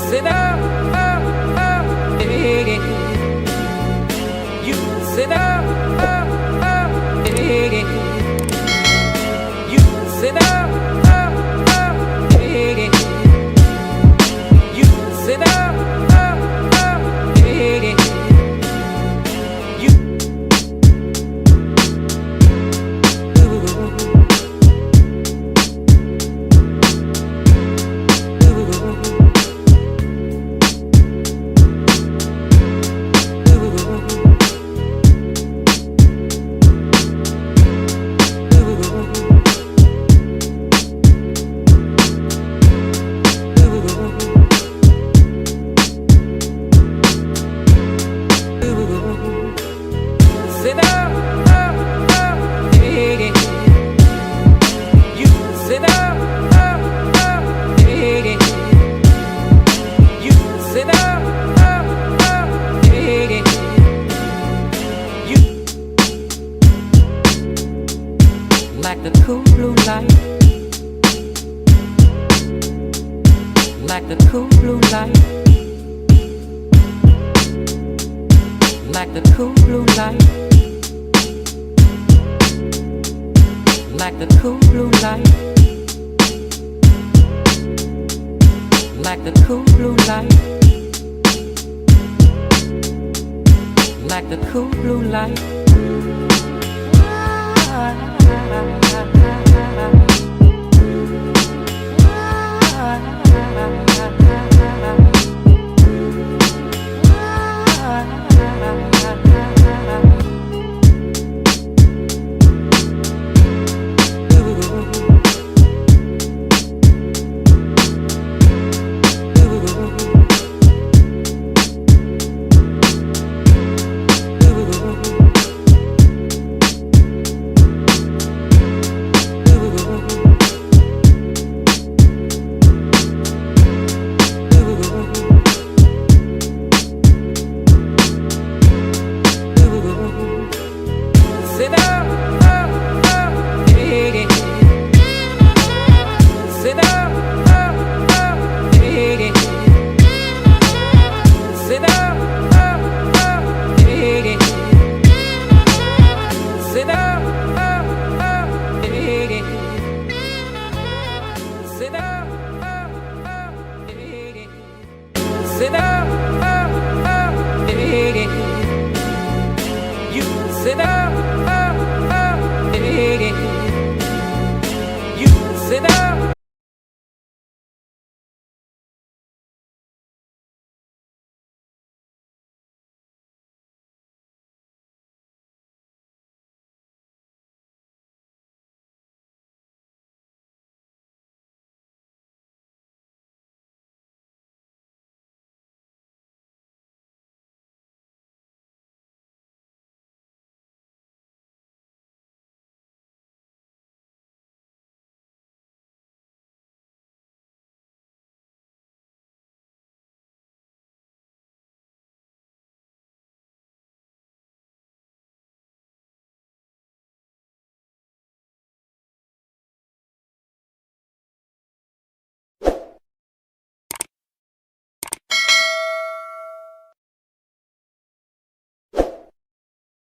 sit up, hey. You sit up, hey. You sit up, hey. You sit up, hey. You sit up, hey. You sit up, hey. You sit up, hey. You like the cool blue light, like the cool blue light, like the cool blue light, like the cool blue light, like the cool blue light, like the cool blue light. Sit up, hey. Sit up, hey. Sit up, hey. Sit up, hey. Sit up, hey. Sit up.